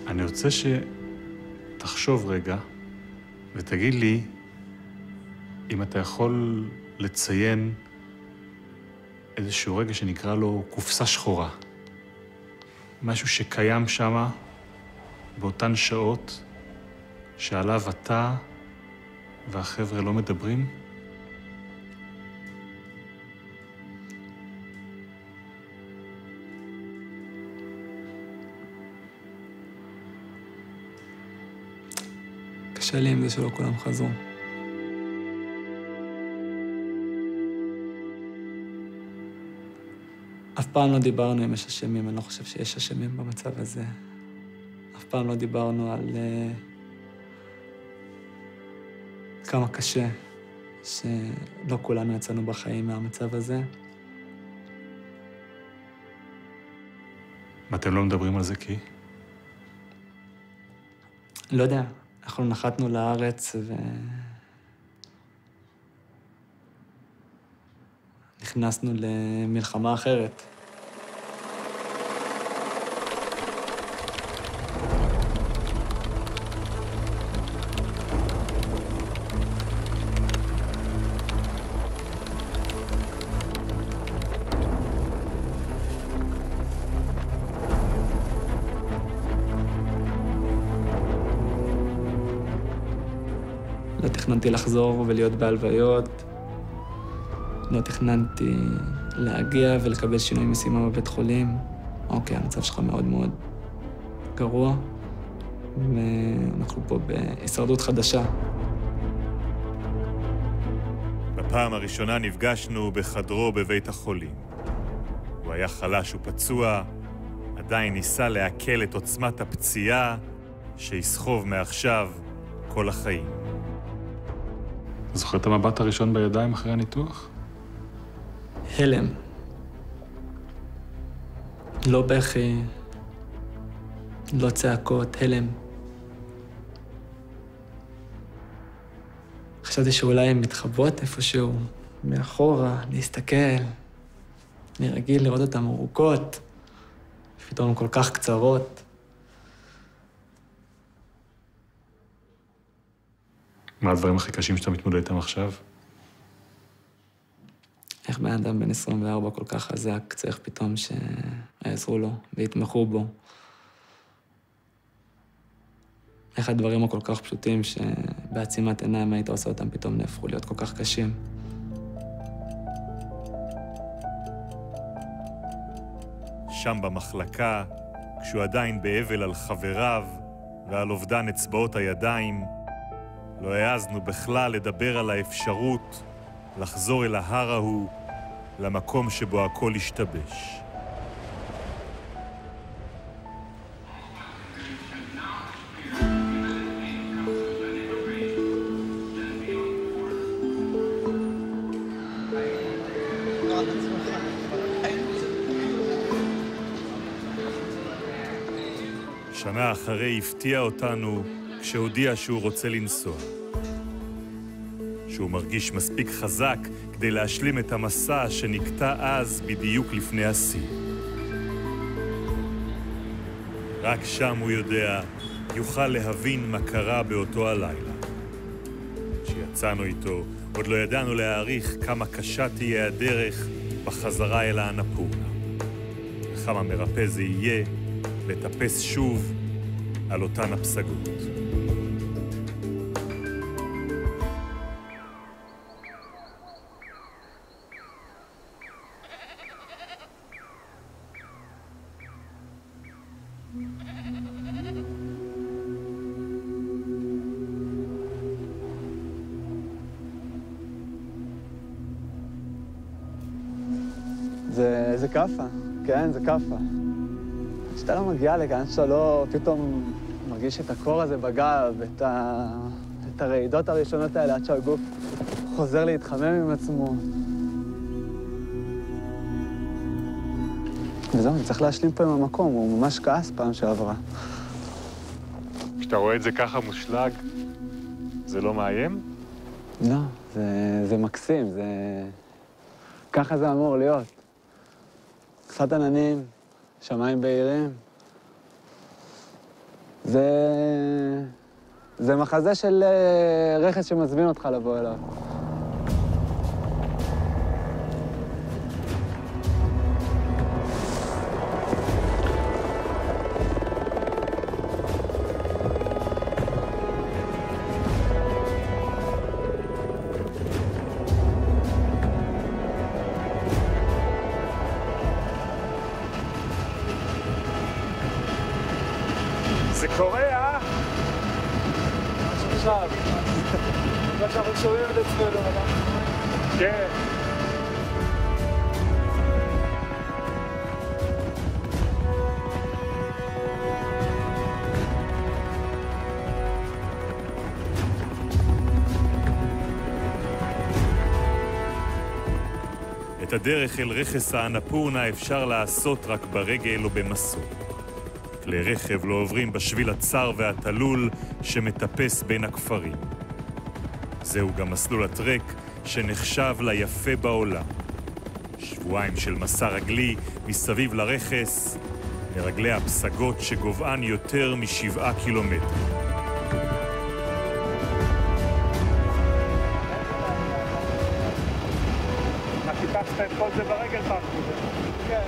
אני רוצה שתחשוב רגע ותגיד לי אם אתה יכול לציין איזשהו רגע שנקרא לו קופסה שחורה. משהו שקיים שמה באותן שעות שעליו אתה והחבר'ה לא מדברים. קשה לי עם זה שלא כולם חזרו. אף פעם לא דיברנו אם יש אשמים, אני לא חושב שיש אשמים במצב הזה. אף פעם לא דיברנו על כמה קשה שלא כולנו יצאנו בחיים מהמצב הזה. ואתם לא מדברים על זה כי? לא יודע, אנחנו נחתנו לארץ נכנסנו למלחמה אחרת. לא תכננתי לחזור ולהיות בהלוויות. לא תכננתי להגיע ולקבל שינוי משימה בבית חולים. אוקיי, המצב שלך מאוד מאוד גרוע, ואנחנו פה בהישרדות חדשה. בפעם הראשונה נפגשנו בחדרו בבית החולים. הוא היה חלש ופצוע, עדיין ניסה להקל את עוצמת הפציעה שיסחוב מעכשיו כל החיים. זוכר את המבט הראשון בידיים אחרי הניתוח? הלם. לא בכי, לא צעקות, הלם. חשבתי שאולי הן מתחבאות איפשהו, מאחורה, להסתכל. אני רגיל לראות אותן ארוכות, פתאום כל כך קצרות. מה הדברים הכי קשים שאתה מתמודד איתם עכשיו? איך בן אדם בן 24 כל כך חזק, צריך פתאום שיעזרו לו ויתמכו בו. איך הדברים הכל כך פשוטים שבעצימת עיניים היית עושה אותם פתאום נהפכו להיות כל כך קשים. שם במחלקה, כשהוא עדיין באבל על חבריו ועל אובדן אצבעות הידיים, לא העזנו בכלל לדבר על האפשרות לחזור אל ההר ההוא, למקום שבו הכל השתבש. שנה אחרי הפתיע אותנו כשהודיע שהוא רוצה לנסוע. שהוא מרגיש מספיק חזק כדי להשלים את המסע שנקטע אז בדיוק לפני השיא. רק שם הוא יודע, יוכל להבין מה קרה באותו הלילה. כשיצאנו איתו, עוד לא ידענו להעריך כמה קשה תהיה הדרך בחזרה אל האנפורנה. וכמה מרפא זה יהיה לטפס שוב על אותן הפסגות. זה כאפה, כן, זה כאפה. כשאתה לא מגיע לכאן, שאתה לא פתאום מרגיש את הקור הזה בגב, את הרעידות הראשונות האלה, עד שהגוף חוזר להתחמם עם עצמו. וזהו, אני צריך להשלים פה עם המקום, הוא ממש כעס פעם שעברה. כשאתה רואה את זה ככה מושלג, זה לא מאיים? לא, זה מקסים, ככה זה אמור להיות. קצת עננים, שמיים בהירים. זה מחזה של רכס שמזמין אותך לבוא אליו. זה קורה, אה? עכשיו, מה שאנחנו שומעים את עצמנו, כן. את הדרך אל רכס האנפורנה אפשר לעשות רק ברגל או במסוק. כלי רכב לא עוברים בשביל הצר והתלול שמטפס בין הכפרים. זהו גם מסלול הטרק שנחשב ליפה בעולם. שבועיים של מסע רגלי מסביב לרכס, לרגלי הפסגות שגובהן יותר מ7 קילומטר. מה טיפחת את כל זה ברגל פעם? כן.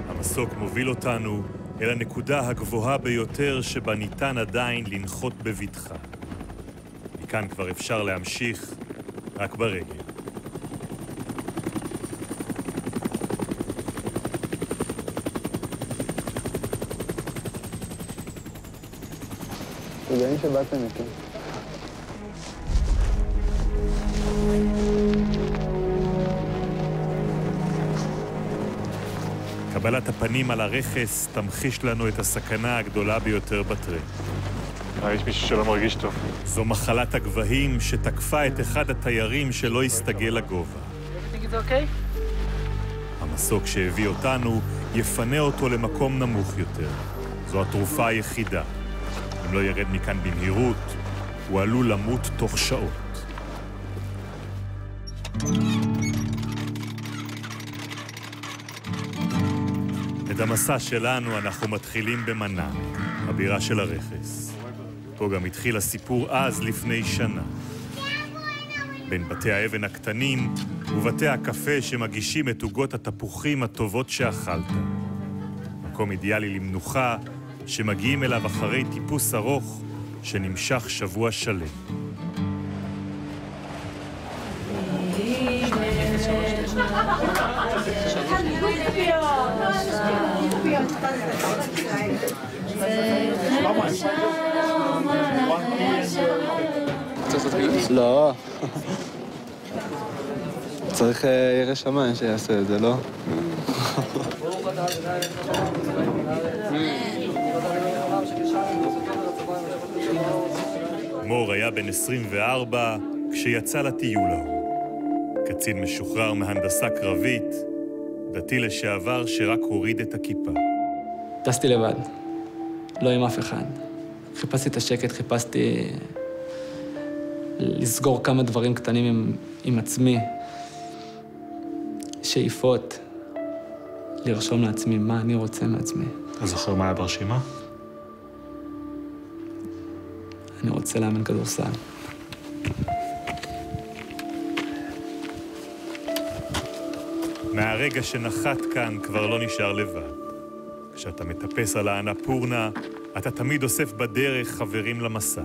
המסוק מוביל אותנו אל הנקודה הגבוהה ביותר שבה ניתן עדיין לנחות בבטחה. מכאן כבר אפשר להמשיך רק ברגל. תודעים שבאתם איתי. קבלת הפנים על הרכס תמחיש לנו את הסכנה הגדולה ביותר בטרק. יש מישהו שלא מרגיש טוב. זו מחלת הגבהים שתקפה את אחד התיירים שלא הסתגל לגובה. המסוק שהביא אותנו יפנה אותו למקום נמוך יותר. זו התרופה היחידה. אם לא ירד מכאן במהירות, הוא עלול למות תוך שעות. את המסע שלנו אנחנו מתחילים במנאנג, הבירה של הרכס. פה גם התחיל הסיפור אז לפני שנה. בין בתי האבן הקטנים ובתי הקפה שמגישים את עוגות התפוחים הטובות שאכלת. מקום אידיאלי למנוחה שמגיעים אליו אחרי טיפוס ארוך שנמשך שבוע שלם. לא. צריך ירא שמיים שיעשה את זה, לא? מור היה בן 24 כשיצא לטיול ההוא. קצין משוחרר מהנדסה קרבית, דתי לשעבר שרק הוריד את הכיפה. טסתי לבד, לא עם אף אחד. חיפשתי את השקט, חיפשתי לסגור כמה דברים קטנים עם עצמי, שאיפות, לרשום לעצמי מה אני רוצה מעצמי. אתה זוכר מה היה ברשימה? אני רוצה לאמן כדורסל. מהרגע שנחת כאן כבר לא נשאר לבד. כשאתה מטפס על האנפורנה, אתה תמיד אוסף בדרך חברים למסע.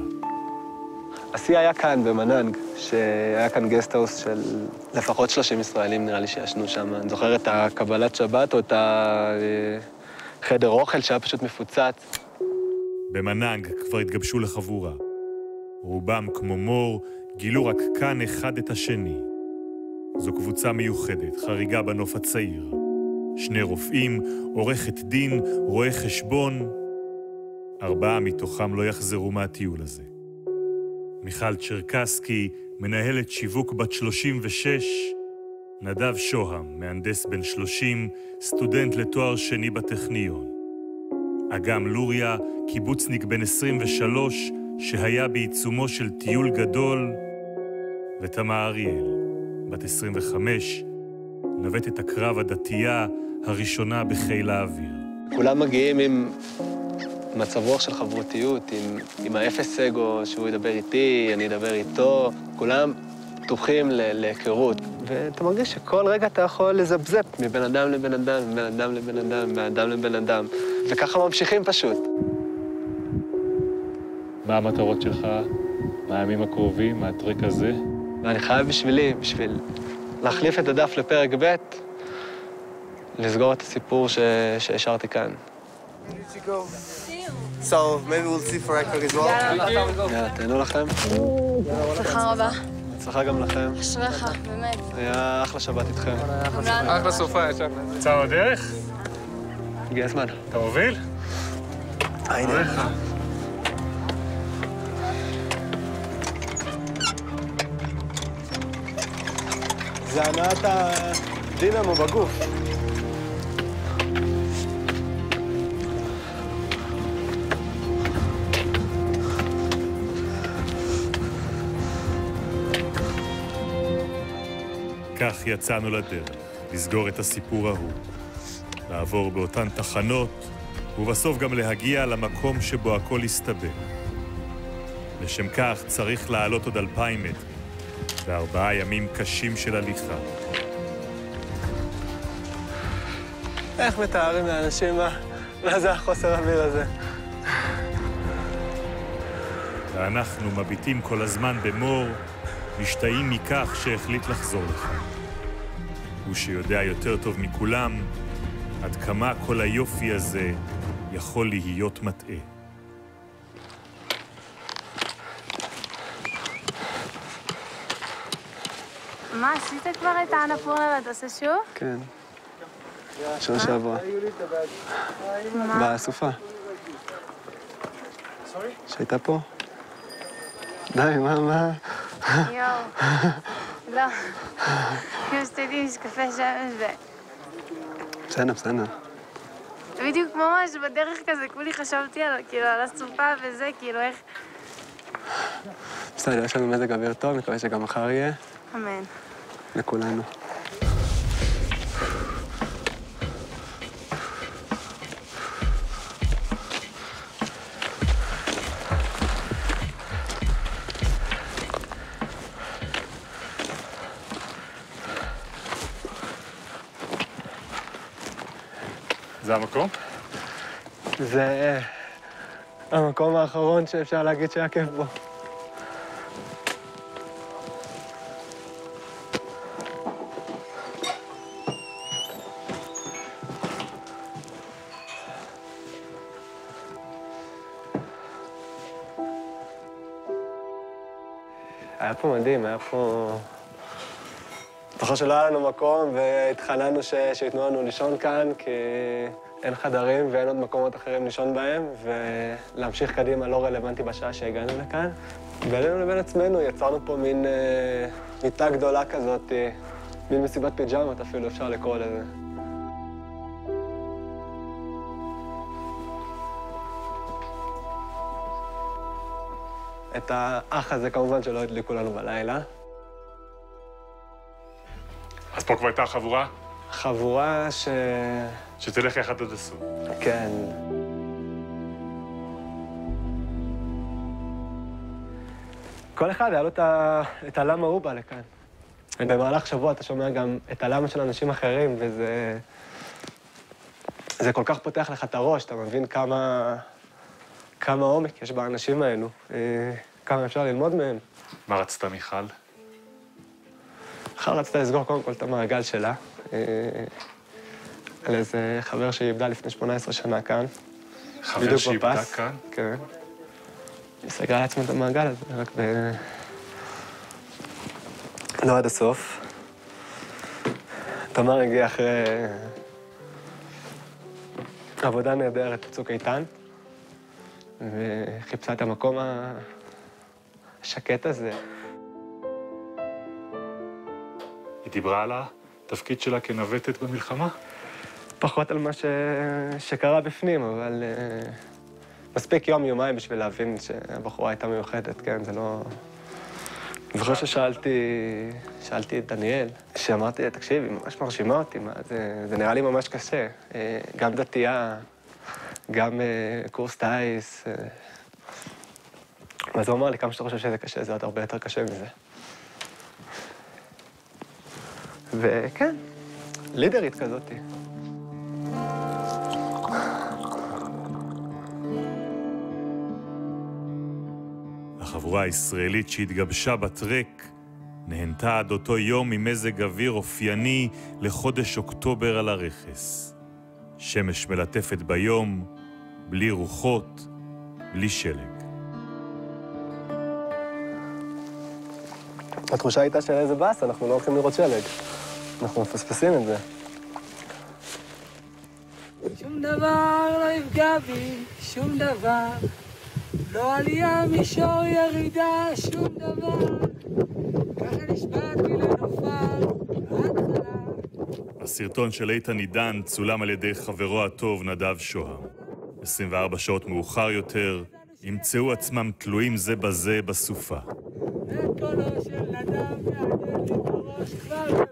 השיא היה כאן, במנאנג, שהיה כאן גסטהאוס של לפחות 30 ישראלים, נראה לי, שישנו שם. אני זוכר את הקבלת שבת או את החדר אוכל שהיה פשוט מפוצץ. במנאנג כבר התגבשו לחבורה. רובם, כמו מור, גילו רק כאן אחד את השני. זו קבוצה מיוחדת, חריגה בנוף הצעיר. 2 רופאים, עורכת דין, רואה חשבון. 4 מתוכם לא יחזרו מהטיול הזה. מיכל צ'רקסקי, מנהלת שיווק בת 36, נדב שוהם, מהנדס בן 30, סטודנט לתואר שני בטכניון. אגם לוריה, קיבוצניק בן 23, שהיה בעיצומו של טיול גדול, ותמה אריאל, בת 25, נווטת הקרב הדתייה הראשונה בחיל האוויר. כולם מגיעים עם מצב רוח של חברותיות, עם האפס אגו, שהוא ידבר איתי, אני אדבר איתו. כולם פתוחים להיכרות. ואתה מרגיש שכל רגע אתה יכול לזבזב מבן אדם לבן אדם, מבן אדם לבן אדם, מבן אדם לבן אדם. וככה ממשיכים פשוט. מה המטרות שלך? מה הימים הקרובים? מה הטרק הזה? ואני חייב בשביל להחליף את הדף לפרק ב', לסגור את הסיפור שהשארתי כאן. So maybe we'll see for record as well. יאללה, תהנו לכם. הצלחה רבה. הצלחה גם לכם. אשריך, באמת. היה אחלה שבת איתכם. אחלה סופה, ישר. יצא בדרך? הגיע הזמן. אתה מוביל? הנה. זה הנעת הדינמו בגוף. כך יצאנו לדרך, לסגור את הסיפור ההוא, לעבור באותן תחנות, ובסוף גם להגיע למקום שבו הכל יסתבר. לשם כך צריך לעלות עוד 2,000 מטר, ו4 ימים קשים של הליכה. איך מתארים לאנשים מה זה החוסר אוויר הזה? ואנחנו מביטים כל הזמן במור, משתאים מכך שהחליט לחזור לכאן. הוא שיודע יותר טוב מכולם עד כמה כל היופי הזה יכול להיות מטעה. מה, עשית כבר את האנפורנה ואתה עושה שוב? כן. שנה שעברה. בסופה. שהייתה פה? די, מה? יואו. לא. כאילו שתיתי משקפי שמש בסדר. בדיוק ממש בדרך כזה, כולי חשבתי על הסופה וזה, כאילו איך... בסדר, יש לנו מזג אוויר טוב, מקווה שגם מחר יהיה. אמן. לכולנו. זה המקום? זה המקום האחרון שאפשר להגיד שהיה כיף בו. היה פה מדהים, היה פה... זוכר שלא היה לנו מקום והתחננו שיתנו לנו לישון כאן, כי אין חדרים ואין עוד מקומות אחרים לישון בהם, ולהמשיך קדימה לא רלוונטי בשעה שהגענו לכאן. בינינו לבין עצמנו יצרנו פה מין מיטה גדולה כזאת, מין מסיבת פיג'מות אפילו אפשר לקרוא לזה. את האח הזה כמובן שלא הדליקו לנו בלילה. אז פה כבר הייתה חבורה? חבורה שתלך יחד עד הסוף. כן. כל אחד היה לו את הלמה הוא בא לכאן. במהלך שבוע אתה שומע גם את הלמה של אנשים אחרים, וזה... זה כל כך פותח לך את הראש, אתה מבין כמה עומק יש באנשים האלו, כמה אפשר ללמוד מהם. מה רצתה מיכל? מיכל רצתה לסגור קודם כל את המעגל שלה, על איזה חבר שהיא איבדה לפני 18 שנה כאן. חבר שאיבדה כאן? כן. היא סגרה לעצמה את המעגל הזה, רק לא עד הסוף. תמר הגיע אחרי עבודה נהדרת בצוק איתן, וחיפשה את המקום השקט הזה. היא דיברה על התפקיד שלה כנווטת במלחמה? פחות על מה שקרה בפנים, אבל מספיק יום-יומיים בשביל להבין שהבחורה הייתה מיוחדת, כן? זה אני זוכר ששאלתי את דניאל, שאמרתי, תקשיב, היא ממש מרשימה אותי, זה נראה לי ממש קשה. גם דתייה, גם קורס טייס. אז הוא אמר לי, כמה שאתה חושב שזה קשה, זה עוד הרבה יותר קשה מזה. וכן, לידרית כזאתי. החבורה הישראלית שהתגבשה בטרק נהנתה עד אותו יום ממזג אוויר אופייני לחודש אוקטובר על הרכס. שמש מלטפת ביום, בלי רוחות, בלי שלג. התחושה הייתה של איזה באס, אנחנו לא הולכים לראות שלג. אנחנו מפספסים את זה. שום דבר לא יפגע בי, שום דבר. לא עלייה, מישור, ירידה, שום דבר. ככה נשבעתי לנופל, בהתחלה. הסרטון של איתן עידן צולם על ידי חברו הטוב נדב שוהם. 24 שעות מאוחר יותר, ימצאו עצמם תלויים זה בזה בסופה. את קולו של נדב מעניין לי בראש כבר ימים.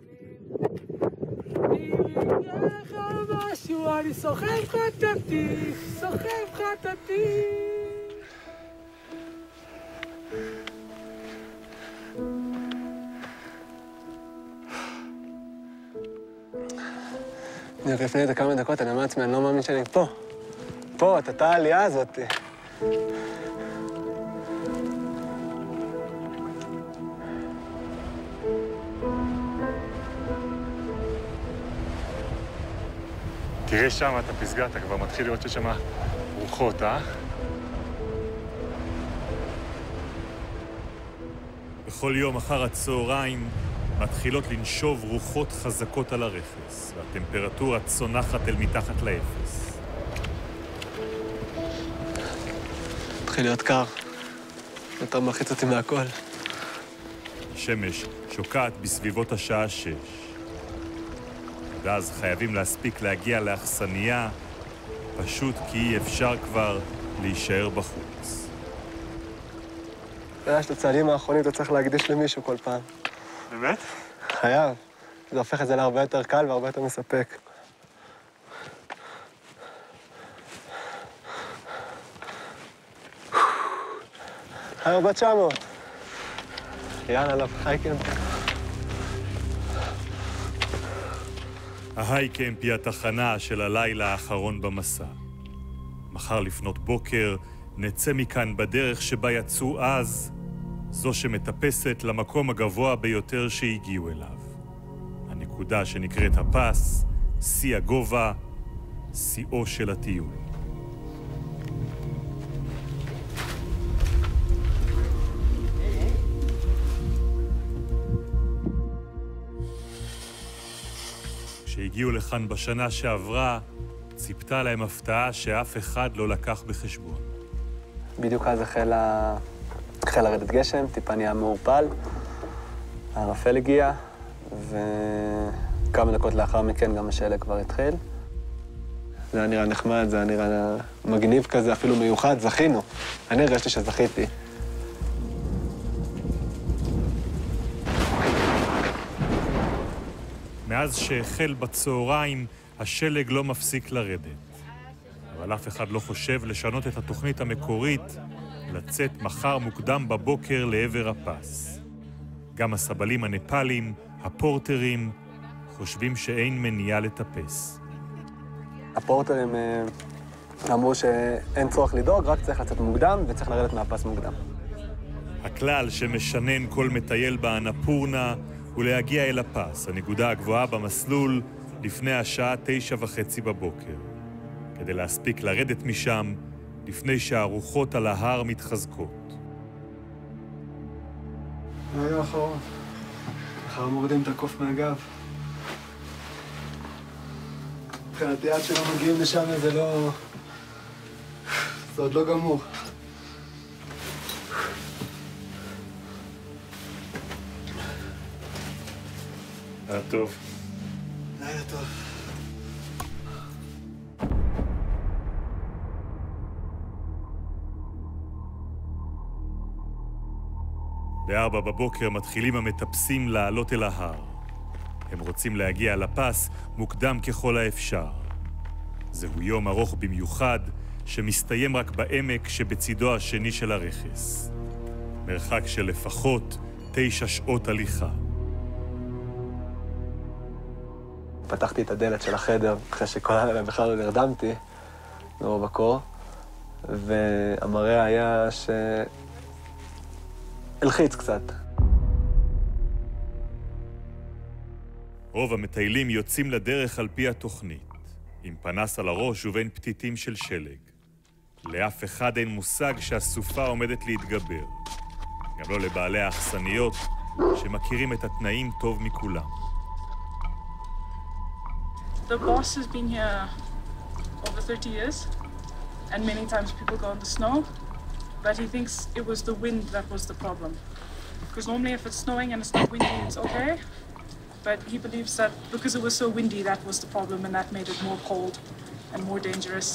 אני ככה משהו, אני סוחב חטאתי, סוחב חטאתי. לפני איזה כמה דקות, אני אומר לעצמי, אני לא מאמין שאני פה. פה, את אותה העלייה הזאת. תראה שם את הפסגה, אתה כבר מתחיל לראות ששם רוחות, בכל יום אחר הצהריים מתחילות לנשוב רוחות חזקות על הרכס, והטמפרטורה צונחת אל מתחת לאפס. התחיל להיות קר. יותר מלחיץ אותי מהכל. השמש שוקעת בסביבות השעה 6. ואז חייבים להספיק להגיע לאכסניה, פשוט כי אי אפשר כבר להישאר בחוץ. יש את הצעדים האחרונים, אתה צריך להקדיש למישהו כל פעם. באמת? חייב. זה הופך את זה להרבה יותר קל והרבה יותר מספק. היו בת 900. יאללה, הייקמפ. ההייקמפ היא התחנה של הלילה האחרון במסע. מחר לפנות בוקר נצא מכאן בדרך שבה יצאו אז, זו שמטפסת למקום הגבוה ביותר שהגיעו אליו. הנקודה שנקראת הפס, שיא הגובה, שיאו של הטיול. כשהגיעו לכאן בשנה שעברה, ציפתה להם הפתעה שאף אחד לא לקח בחשבון. בדיוק אז החל לרדת גשם, טיפה נהיה מעורפל, הערפל הגיע, וכמה דקות לאחר מכן גם השלג כבר התחיל. זה היה נראה נחמד, זה היה נראה מגניב כזה, אפילו מיוחד, זכינו. אני הרגשתי שזכיתי. מאז שהחל בצהריים, השלג לא מפסיק לרדת. אבל אף אחד לא חושב לשנות את התוכנית המקורית, לצאת מחר מוקדם בבוקר לעבר הפס. גם הסבלים הנפאלים, הפורטרים, חושבים שאין מניעה לטפס. הפורטרים אמרו שאין צורך לדאוג, רק צריך לצאת מוקדם וצריך לרדת מהפס מוקדם. הכלל שמשנן כל מטייל באנפורנה הוא להגיע אל הפס, הנקודה הגבוהה במסלול, לפני השעה 9:30 בבוקר, כדי להספיק לרדת משם לפני שהרוחות על ההר מתחזקות. היום האחרון. מחר מורדים את הקוף מהגב. מבחינתי עד שלא מגיעים לשם זה לא... זה עוד לא גמור. לילה טוב. לילה טוב. ב-4 בבוקר מתחילים המטפסים לעלות אל ההר. הם רוצים להגיע לפס מוקדם ככל האפשר. זהו יום ארוך במיוחד, שמסתיים רק בעמק שבצידו השני של הרכס. מרחק של לפחות 9 שעות הליכה. פתחתי את הדלת של החדר אחרי שכל הלילה בכלל לא נרדמתי, מרוב הקור, והמראה היה שהלחיץ קצת. רוב המטיילים יוצאים לדרך על פי התוכנית, עם פנס על הראש ובין פתיתים של שלג. לאף אחד אין מושג שהסופה עומדת להתגבר. גם לא לבעלי האכסניות, שמכירים את התנאים טוב מכולם. The boss has been here over 30 years, and many times people go in the snow, but he thinks it was the wind that was the problem. Because normally if it's snowing and it's not windy, it's okay, but he believes that because it was so windy, that was the problem, and that made it more cold and more dangerous.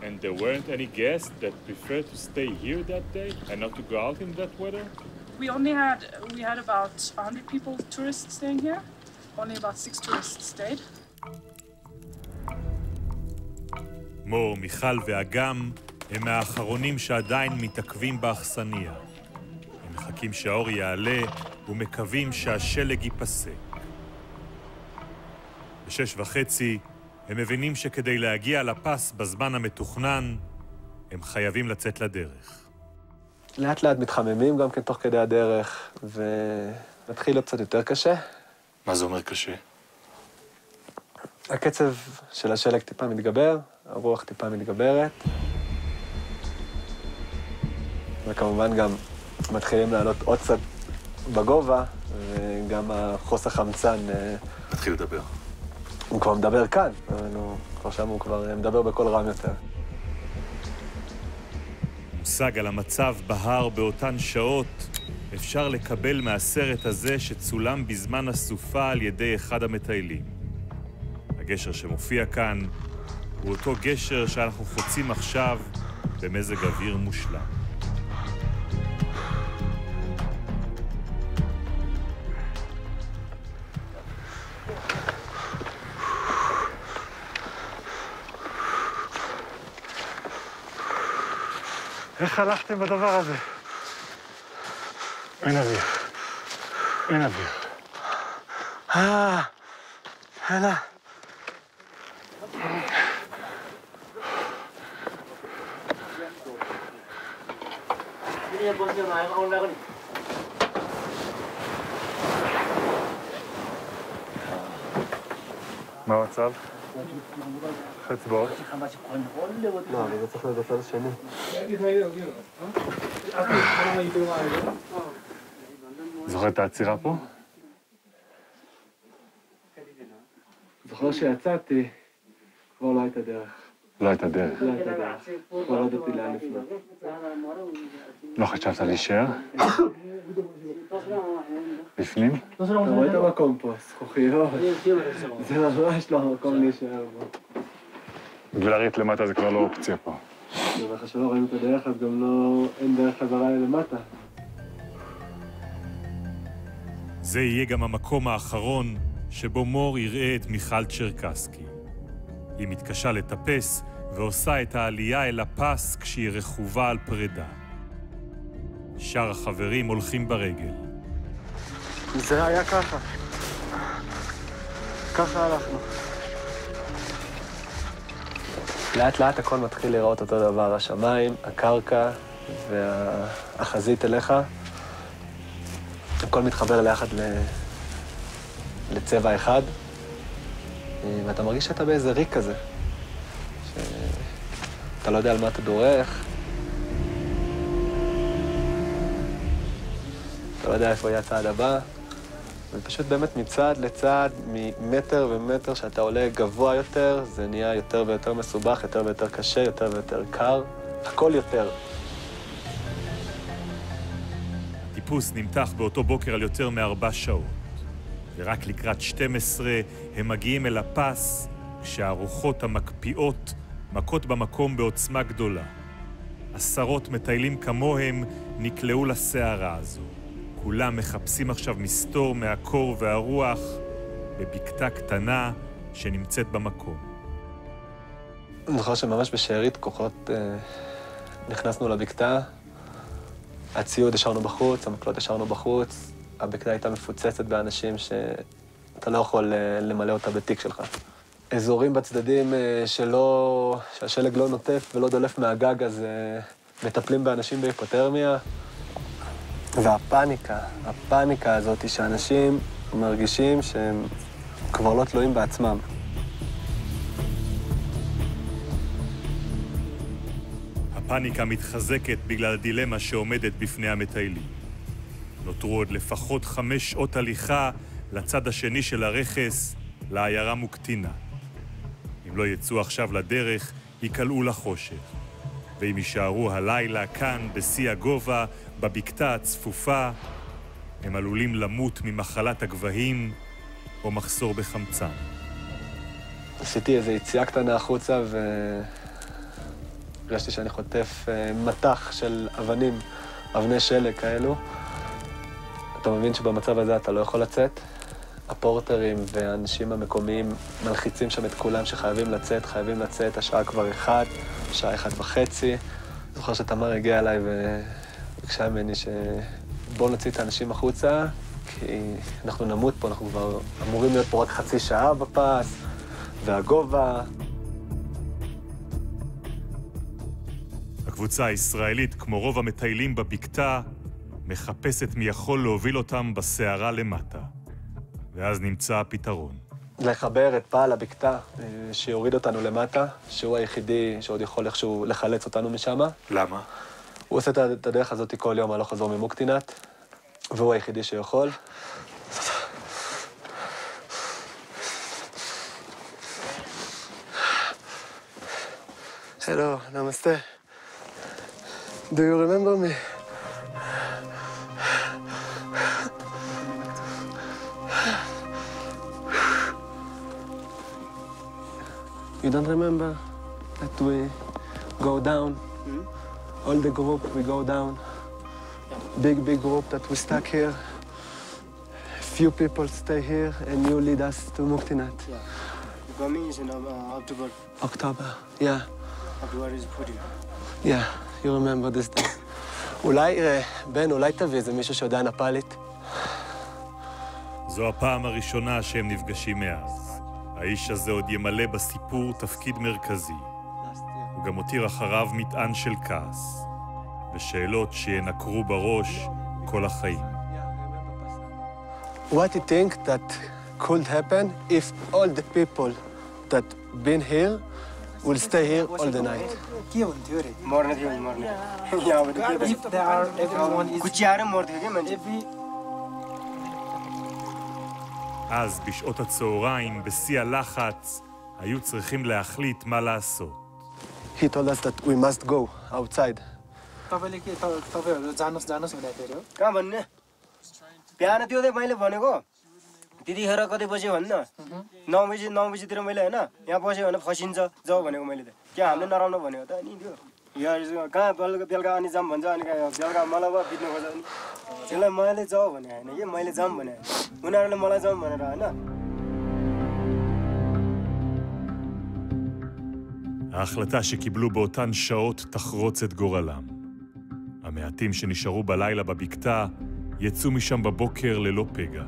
And there weren't any guests that preferred to stay here that day and not to go out in that weather? We had about 100 people, tourists staying here. Only about 6 tourists stayed. מור, מיכל ואגם הם מהאחרונים שעדיין מתעכבים באכסניה. הם מחכים שהאור יעלה ומקווים שהשלג ייפסק. ב6:30 הם מבינים שכדי להגיע לפס בזמן המתוכנן, הם חייבים לצאת לדרך. לאט לאט מתחממים גם כן תוך כדי הדרך, ומתחיל להיות קצת יותר קשה. מה זה אומר קשה? הקצב של השלג טיפה מתגבר, הרוח טיפה מתגברת. וכמובן גם מתחילים לעלות עוד קצת בגובה, וגם החוסר חמצן... מתחיל לדבר. הוא כבר מדבר כאן, אבל כבר שם הוא כבר מדבר בקול רם יותר. מושג על המצב בהר באותן שעות אפשר לקבל מהסרט הזה שצולם בזמן הסופה על ידי אחד המטיילים. הגשר שמופיע כאן הוא אותו גשר שאנחנו חוצים עכשיו במזג אוויר מושלם. איך הלכתם בדבר הזה? אין אוויר. אין אוויר. הלאה. מה המצב? חצבעות? לא, אבל זה צריך להיות בצד השני. זוכר את העצירה פה? זוכר שיצאתי, כבר לא הייתה דרך. לא הייתה דרך. לא הייתה דרך. כבר לא ידעתי לאן לפנות. לא חשבת להישאר? בפנים? אתה רואה את המקום פה, זכוכיות. זה ממש לא המקום להישאר בו. ולהריץ למטה זה כבר לא אופציה פה. אני אומר לך שלא ראינו את הדרך, אז גם לא... אין דרך חזרה למטה. זה יהיה גם המקום האחרון שבו מור יראה את מיכל צ'רקסקי. היא מתקשה לטפס ועושה את העלייה אל הפס כשהיא רכובה על פרידה. שאר החברים הולכים ברגל. זה היה ככה. ככה הלכנו. לאט לאט הכל מתחיל לראות אותו דבר. השמיים, הקרקע והחזית אליך. הכל מתחבר ליחד לצבע אחד. ואתה מרגיש שאתה באיזה ריק כזה. שאתה לא יודע על מה אתה דורך. אתה לא יודע איפה יהיה הצעד הבא. ופשוט באמת מצד לצד, ממטר ומטר שאתה עולה גבוה יותר, זה נהיה יותר ויותר מסובך, יותר ויותר קשה, יותר ויותר קר. הכל יותר. הטיפוס נמתח באותו בוקר על יותר מ4 שעות. ורק לקראת 12 הם מגיעים אל הפס, כשהרוחות המקפיאות מכות במקום בעוצמה גדולה. עשרות מטיילים כמוהם נקלעו לסערה הזו, כולם מחפשים עכשיו מסתור מהקור והרוח בבקתה קטנה שנמצאת במקום. אני זוכר שממש בשארית כוחות נכנסנו לבקתה, הציוד השארנו בחוץ, המקלות השארנו בחוץ, הבקתה הייתה מפוצצת באנשים שאתה לא יכול למלא אותה בתיק שלך. אזורים בצדדים שהשלג לא נוטף ולא דולף מהגג, אז מטפלים באנשים בהיפותרמיה. והפאניקה הזאת שאנשים מרגישים שהם כבר לא תלויים בעצמם. הפאניקה מתחזקת בגלל הדילמה שעומדת בפני המטיילים. נותרו עוד לפחות 5 שעות הליכה לצד השני של הרכס, לעיירה מוקטינה. אם לא יצאו עכשיו לדרך, יקלעו לחושך. ואם יישארו הלילה כאן, בשיא הגובה, בבקתה הצפופה, הם עלולים למות ממחלת הגבהים או מחסור בחמצן. עשיתי איזו יציאה קטנה החוצה הרגשתי שאני חוטף מטח של אבנים, אבני שלג כאלו. אתה מבין שבמצב הזה אתה לא יכול לצאת. הפורטרים והאנשים המקומיים מלחיצים שם את כולם שחייבים לצאת, השעה כבר 1, השעה 1:30. זוכר שתמר הגיע אליי וביקשה ממני שבוא נוציא את האנשים החוצה, כי אנחנו נמות פה, אנחנו כבר אמורים להיות פה רק חצי שעה בפס, והגובה. הקבוצה הישראלית, כמו רוב המטיילים בבקתה, מחפשת מי יכול להוביל אותם בסערה למטה. ואז נמצא הפתרון. לחבר את פעל הבקתה, שיוריד אותנו למטה, שהוא היחידי שעוד יכול איכשהו לחלץ אותנו משם. למה? הוא עושה את הדרך הזאת כל יום הלוך חזור ממוקטינת, והוא היחידי שיכול. Hello, namaste. Do you remember me? You don't remember that we go down? All the group, we go down. Big group that we stuck here. Few people stay here and you lead us to Muktinat. Yeah. Coming is in October. October, yeah. October is 40. Yeah, you remember this day. אולי, בן, אולי תביא איזה מישהו שיודע נפאלית? זו הפעם הראשונה שהם נפגשים מאז. האיש הזה עוד ימלא בסיפור תפקיד מרכזי. הוא גם הותיר אחריו מטען של כעס, ושאלות שינקרו בראש כל החיים. What do you think that could happen if all the people that been here will stay here all the night? If there are everyone is אז, בשעות הצהריים, בשיא הלחץ, היו צריכים להחליט מה לעשות. He told us that we must go outside. तपाईले के तपाईहरु जानुस् भन्दै थियो कहाँ भन्ने बिहान त्यो चाहिँ मैले भनेको दिदीखेर कतै बस्यो भन्न 9 बजेतिर मैले हैन यहाँ बस्यो भने फसिन्छ जाऊ भनेको मैले त के हामीले नराम्रो भनेको त अनि त्यो यहाँ कहाँ बेलुका अनि जाम भन्छ अनि बेलुका मलाई भयो बित्नु खोज्छ अनि त्यसलाई मैले जाऊ भने हैन के मैले जाम भने उनीहरुले मलाई जाम भनेर हैन. ההחלטה שקיבלו באותן שעות תחרוץ את גורלם. המעטים שנשארו בלילה בבקתה יצאו משם בבוקר ללא פגע.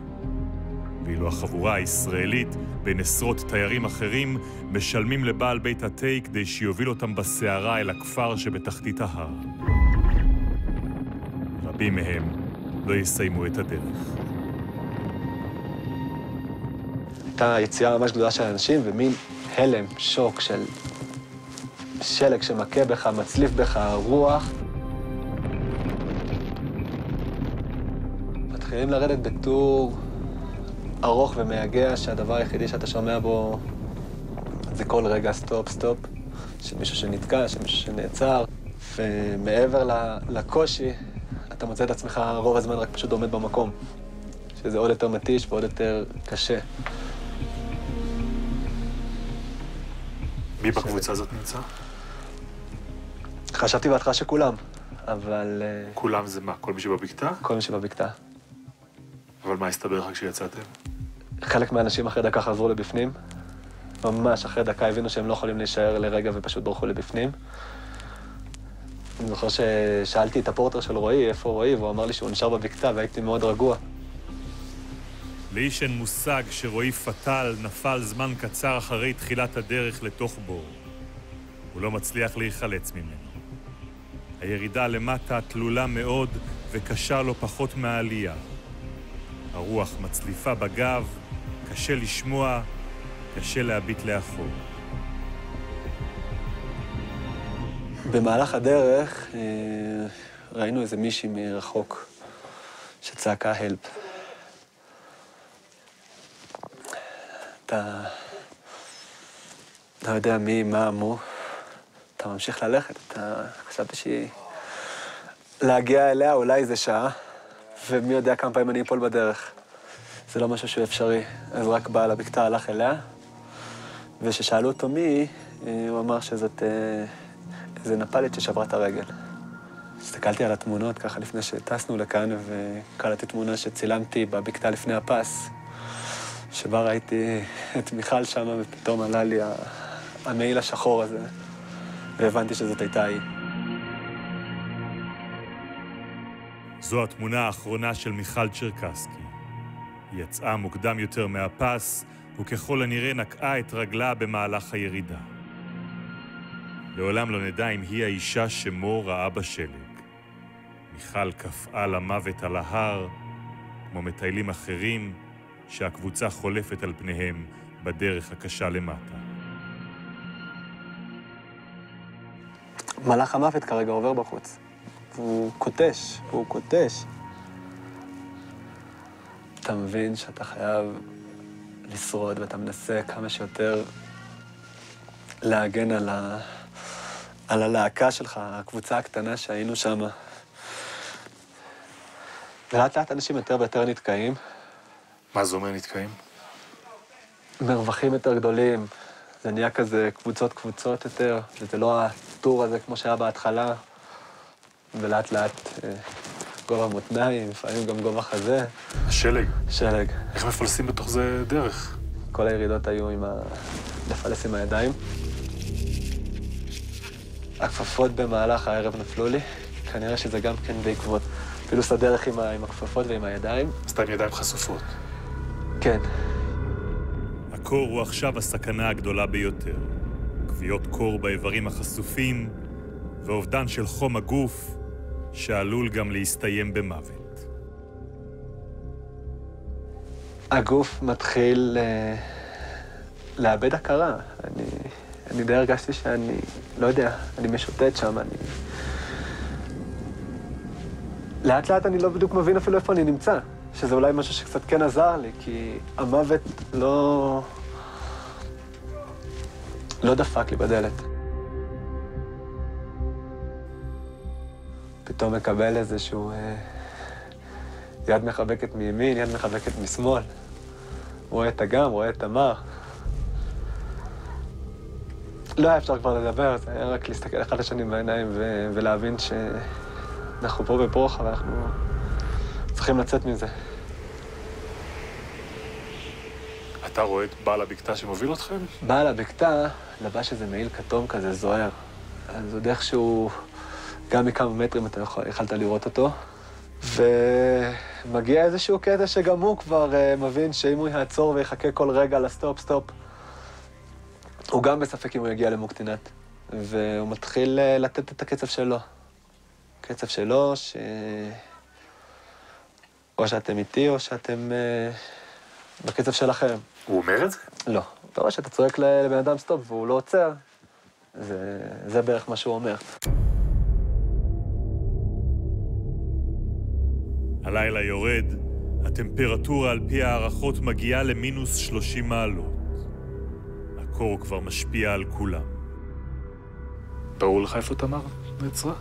ואילו החבורה הישראלית, בין עשרות תיירים אחרים, משלמים לבעל בית התה כדי שיוביל אותם בסערה אל הכפר שבתחתית ההר. רבים מהם לא יסיימו את הדרך. הייתה יציאה ממש גדולה של אנשים, ומין הלם, שוק של שלג שמכה בך, מצליף בך, רוח. מתחילים לרדת בטור ארוך ומייגע, שהדבר היחידי שאתה שומע בו זה כל רגע סטופ, שמישהו שנתקע, שמישהו שנעצר. ומעבר לקושי, אתה מוצא את עצמך רוב הזמן רק פשוט עומד במקום. שזה עוד יותר מתיש ועוד יותר קשה. מי בקבוצה הזאת נמצא? חשבתי בהתחלה שכולם, אבל... כולם זה מה? כל מי שבבקתה? כל מי שבבקתה. אבל מה הסתבר לך כשיצאתם? חלק מהאנשים אחרי דקה חזרו לבפנים. ממש אחרי דקה הבינו שהם לא יכולים להישאר לרגע ופשוט ברחו לבפנים. אני זוכר ששאלתי את הפורטר של רועי, איפה רועי, והוא אמר לי שהוא נשאר בבקתה והייתי מאוד רגוע. לאיש אין מושג שרועי פטל נפל זמן קצר אחרי תחילת הדרך לתוך בור. הוא לא מצליח להיחלץ ממנו. הירידה למטה תלולה מאוד וקשה לא פחות מהעלייה. הרוח מצליפה בגב, קשה לשמוע, קשה להביט לאחור. במהלך הדרך ראינו איזה מישהי מרחוק שצעקה הלפ. אתה לא יודע מי, מה אמרו. אתה ממשיך ללכת, חשבתי שהיא להגיע אליה אולי איזה שעה, ומי יודע כמה פעמים אני אפול בדרך. זה לא משהו שהוא אפשרי. אז רק בעל הבקתה הלך אליה, וששאלו אותו מי, הוא אמר שזאת איזה נפלית ששברה את הרגל. הסתכלתי על התמונות ככה לפני שטסנו לכאן, וקלטתי תמונה שצילמתי בבקתה לפני הפס, שבה ראיתי את מיכל שם, ופתאום עלה לי המעיל השחור הזה, והבנתי שזאת הייתה היא. זו התמונה האחרונה של מיכל צ'רקסקי. היא יצאה מוקדם יותר מהפס, וככל הנראה נקעה את רגלה במהלך הירידה. לעולם לא נדע אם היא האישה שמו ראה בשלג. מיכל קפאה למוות על ההר, כמו מטיילים אחרים, שהקבוצה חולפת על פניהם בדרך הקשה למטה. מלאך המוות כרגע עובר בחוץ. הוא קוטש. אתה מבין שאתה חייב לשרוד, ואתה מנסה כמה שיותר להגן על הלהקה שלך, הקבוצה הקטנה שהיינו שם. ולאט לאט אנשים יותר ויותר נתקעים. מה זה אומר נתקעים? מרווחים יותר גדולים, זה נהיה כזה קבוצות יותר, וזה לא הטור הזה כמו שהיה בהתחלה, ולאט לאט גובה מותניים, לפעמים גם גובה חזה. השלג? שלג. איך מפלסים בתוך זה דרך? כל הירידות היו לפלס עם הידיים. הכפפות במהלך הערב נפלו לי, כנראה שזה גם כן בעקבות פילוס הדרך עם הכפפות ועם הידיים. אז אתה עם ידיים חשופות. כן. הקור הוא עכשיו הסכנה הגדולה ביותר. כוויות קור באיברים החשופים, ואובדן של חום הגוף, שעלול גם להסתיים במוות. הגוף מתחיל לאבד הכרה. אני די הרגשתי שאני, לא יודע, אני משוטט שם, לאט לאט אני לא בדיוק מבין אפילו איפה אני נמצא. שזה אולי משהו שקצת כן עזר לי, כי המוות לא דפק לי בדלת. פתאום מקבל איזשהו יד מחבקת מימין, יד מחבקת משמאל. רואה את הגם, רואה את המר. לא היה אפשר כבר לדבר, זה היה רק להסתכל אחד לשני בעיניים ולהבין שאנחנו פה בפרוחה ואנחנו צריכים לצאת מזה. אתה רואה את בעל הבקתה שמוביל אתכם? בעל הבקתה לבש איזה מעיל כתום כזה זוהר. אז עוד איכשהו, גם מכמה מטרים אתה יכלת לראות אותו. ומגיע איזשהו קטע שגם הוא כבר מבין שאם הוא יעצור ויחכה כל רגע לסטופ, הוא גם בספק אם הוא יגיע למוקטינת. והוא מתחיל לתת את הקצב שלו. קצב שלו או שאתם איתי או שאתם בקצב שלכם. הוא אומר את זה? לא. אתה רואה שאתה צועק לבן אדם סטופ והוא לא עוצר. זה בערך מה שהוא אומר. הלילה יורד, הטמפרטורה על פי הערכות מגיעה למינוס 30 מעלות. הקור כבר משפיע על כולם. ברור לך איפה תמר נעצרה?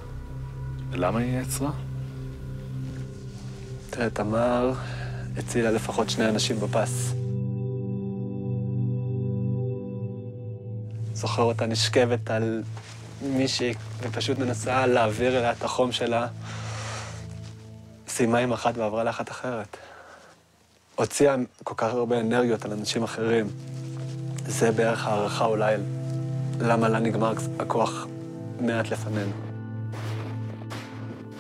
ולמה היא נעצרה? תראה, תמר הצילה לפחות 2 אנשים בפס. זוכר אותה נשכבת על מישהי ופשוט מנסה להעביר אליה את החום שלה. סיימה עם אחת ועברה לאחת אחרת. הוציאה כל כך הרבה אנרגיות על אנשים אחרים. זה בערך הערכה אולי למה לה נגמר הכוח מעט לפנינו.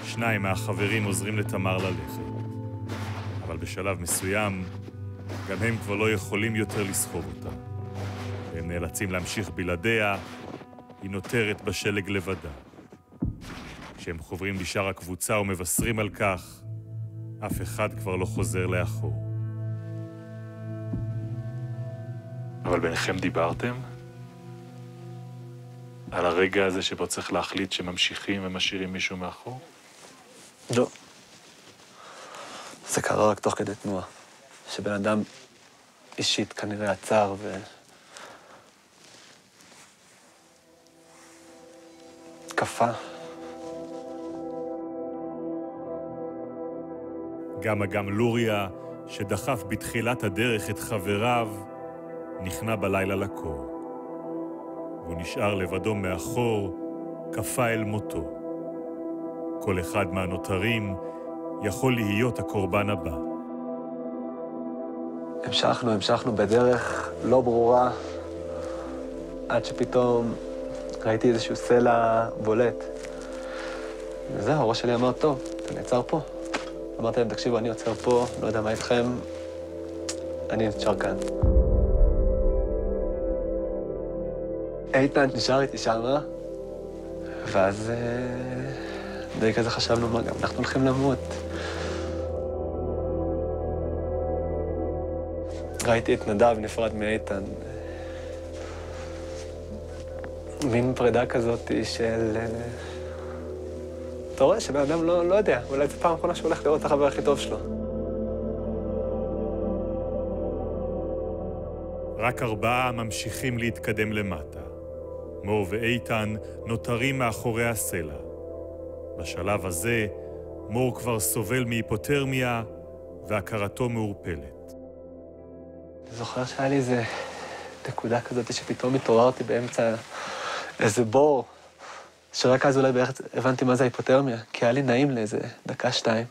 שניים מהחברים עוזרים לתמר ללכת. אבל בשלב מסוים, גם הם כבר לא יכולים יותר לסחוב אותה. והם נאלצים להמשיך בלעדיה, היא נותרת בשלג לבדה. כשהם חוברים לשאר הקבוצה ומבשרים על כך, אף אחד כבר לא חוזר לאחור. אבל ביניכם דיברתם? על הרגע הזה שבו צריך להחליט שממשיכים ומשאירים מישהו מאחור? לא. זה קרה רק תוך כדי תנועה. שבן אדם אישית כנראה עצר קפה. גם אגם לוריה, שדחף בתחילת הדרך את חבריו, נכנע בלילה לקור. והוא נשאר לבדו מאחור, קפה אל מותו. כל אחד מהנותרים יכול להיות הקורבן הבא. המשכנו בדרך לא ברורה, עד שפתאום ראיתי איזשהו סלע בולט. וזהו, הראש שלי אמר, טוב, אתה נעצר פה. אמרתי להם, תקשיבו, אני עוצר פה, לא יודע מה איתכם, אני נשאר כאן. איתן נשאר איתי שמה, ואז די כזה חשבנו, מה גם, אנחנו הולכים למות. ראיתי את נדב נפרד מאיתן. מין פרידה כזאת של... אתה רואה שבן אדם לא יודע, אולי זו פעם אחרונה שהוא הולך לראות את החבר הכי טוב שלו. רק 4 ממשיכים להתקדם למטה. מור ואיתן נותרים מאחורי הסלע. בשלב הזה, מור כבר סובל מהיפותרמיה והכרתו מעורפלת. אני זוכר שהיה לי איזה נקודה כזאת שפתאום התעוררתי באמצע איזה בור, שרק אז אולי בערך הבנתי מה זה היפותרמיה, כי היה לי נעים לאיזה דקה, 2.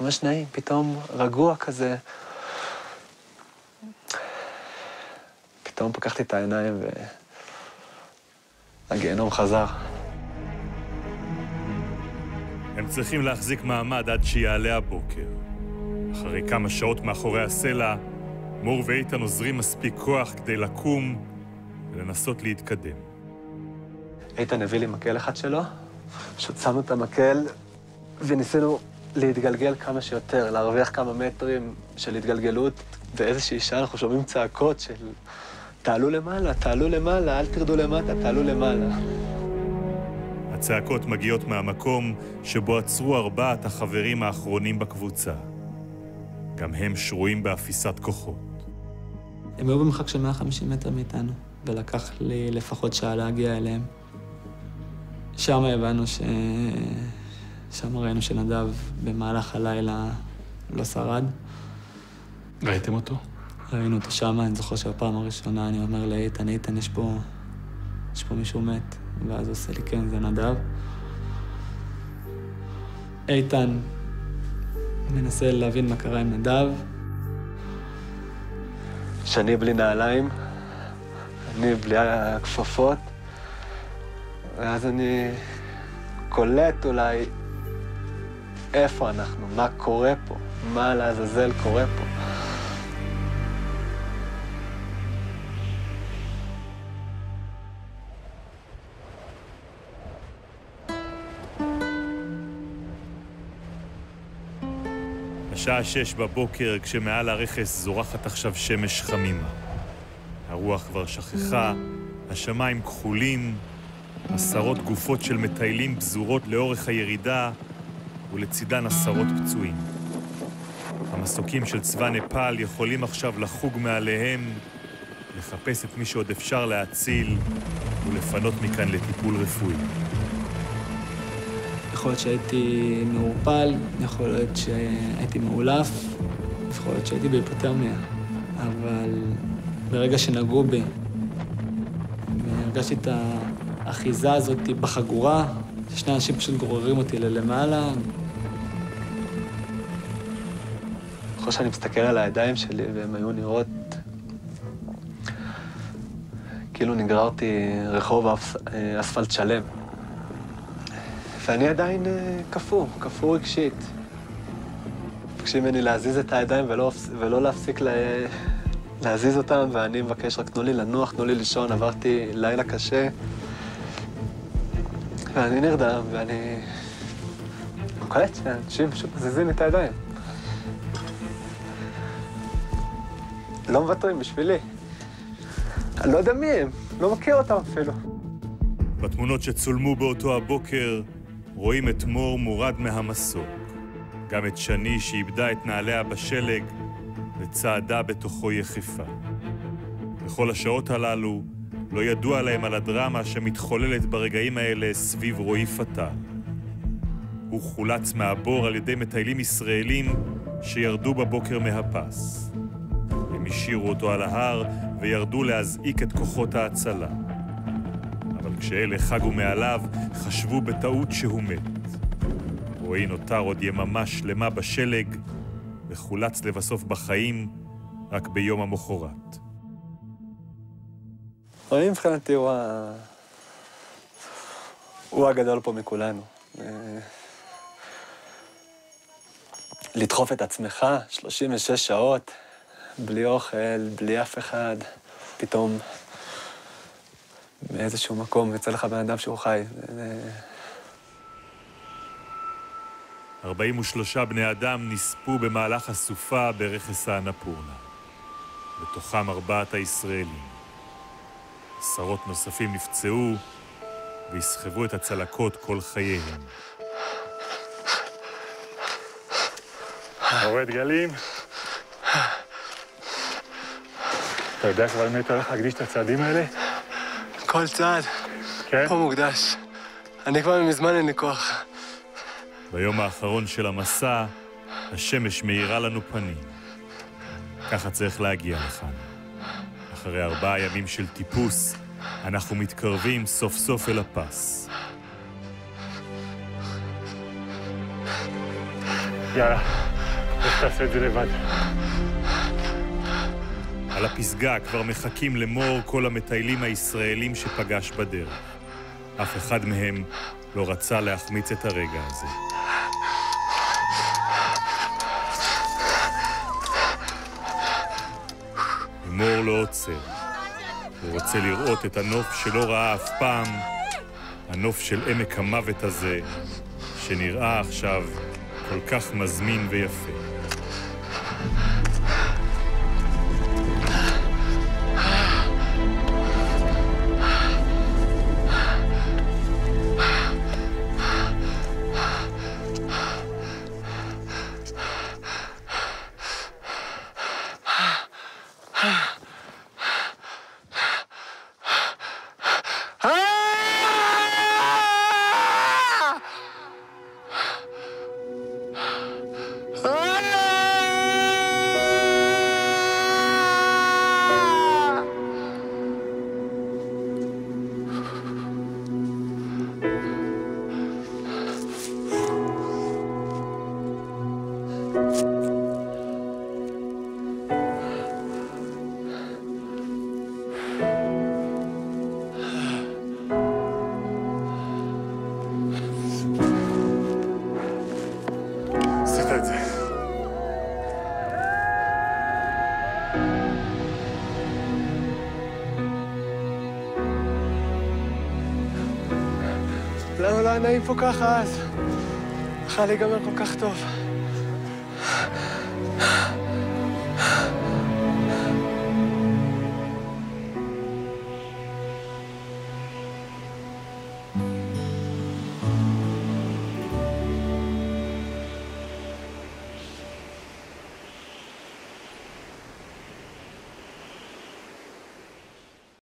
ממש נעים, פתאום רגוע כזה. פתאום פקחתי את העיניים והגיהנום חזר. הם צריכים להחזיק מעמד עד שיעלה הבוקר. אחרי כמה שעות מאחורי הסלע, מור ואיתן עוזרים מספיק כוח כדי לקום ולנסות להתקדם. איתן הביא לי מקל אחד שלו, פשוט שמנו את המקל וניסינו להתגלגל כמה שיותר, להרוויח כמה מטרים של התגלגלות, ואיזושהי שעה אנחנו שומעים צעקות של תעלו למעלה, תעלו למעלה, אל תרדו למטה, תעלו למעלה. הצעקות מגיעות מהמקום שבו עצרו 4 החברים האחרונים בקבוצה. גם הם שרויים באפיסת כוחות. הם היו במרחק של 150 מטר מאיתנו, ולקח לי לפחות שעה להגיע אליהם. שם הבנו שם ראינו שנדב במהלך הלילה לא שרד. ראיתם אותו? ראינו אותו שם, אני זוכר שהפעם הראשונה אני אומר לאיתן, איתן, יש פה מישהו מת. ואז הוא עושה לי, כן, זה נדב. איתן מנסה להבין מה קרה עם נדב. שאני בלי נעליים, אני בלי הכפפות, ואז אני קולט אולי איפה אנחנו, מה קורה פה, מה לעזאזל קורה פה. השעה 6 בבוקר, כשמעל הרכס זורחת עכשיו שמש חמימה. הרוח כבר שכחה, השמיים כחולים, 10 גופות של מטיילים פזורות לאורך הירידה, ולצידן 10 פצועים. המסוקים של צבא נפאל יכולים עכשיו לחוג מעליהם, לחפש את מי שעוד אפשר להציל, ולפנות מכאן לטיפול רפואי. יכול להיות שהייתי מעורפל, יכול להיות שהייתי מאולף, יכול להיות שהייתי בהיפותרמיה. אבל ברגע שנגעו בי, והרגשתי את האחיזה הזאת בחגורה, שני אנשים פשוט גוררים אותי ללמעלה. יכול זוכר שאני מסתכל על הידיים שלי, והן היו נראות כאילו נגררתי רחוב אספלט שלם. ואני עדיין קפוא רגשית. מבקשים ממני להזיז את הידיים ולא להפסיק להזיז אותם, ואני מבקש רק תנו לי לנוח, תנו לי לישון, עברתי לילה קשה. ואני נרדם, ואני קולט שאנשים פשוט מזיזים את הידיים. לא מוותרים בשבילי. אני לא יודע מי הם, לא מכיר אותם אפילו. בתמונות שצולמו באותו הבוקר רואים את מור מורד מהמסוק. גם את שני שאיבדה את נעליה בשלג וצעדה בתוכו יחיפה. בכל השעות הללו לא ידוע להם על הדרמה שמתחוללת ברגעים האלה סביב רועי פטל. הוא חולץ מהבור על ידי מטיילים ישראלים שירדו בבוקר מהפס. הם השאירו אותו על ההר וירדו להזעיק את כוחות ההצלה. אבל כשאלה חגו מעליו, חשבו בטעות שהוא מת. רועי נותר עוד יממה שלמה בשלג, וחולץ לבסוף בחיים רק ביום המחרת. רועי מבחינתי הוא הגדול פה מכולנו. לדחוף את עצמך 36 שעות, בלי אוכל, בלי אף אחד, פתאום באיזשהו מקום יוצא לך בן אדם שהוא חי. 43 בני אדם נספו במהלך הסופה ברכס האנפורנה. בתוכם 4 הישראלים. עשרות נוספים נפצעו ויסחבו את הצלקות כל חייהם. יורד גלים. אתה יודע כבר למי אתה הולך להקדיש את הצעדים האלה? כל צעד. כן? פה מוקדש. אני כבר מזמן אין לי כוח. ביום האחרון של המסע, השמש מאירה לנו פנים. ככה צריך להגיע לכאן. אחרי 4 ימים של טיפוס, אנחנו מתקרבים סוף סוף אל הפס. יאללה, איך תעשה את זה לבד? על הפסגה כבר מחכים למור כל המטיילים הישראלים שפגש בדרך. אף אחד מהם לא רצה להחמיץ את הרגע הזה. מור לא עוצר. הוא רוצה לראות את הנוף שלא ראה אף פעם, הנוף של עמק המוות הזה, שנראה עכשיו כל כך מזמין ויפה. למה לא היה נעים פה ככה אז? יכול להיגמר כל כך טוב.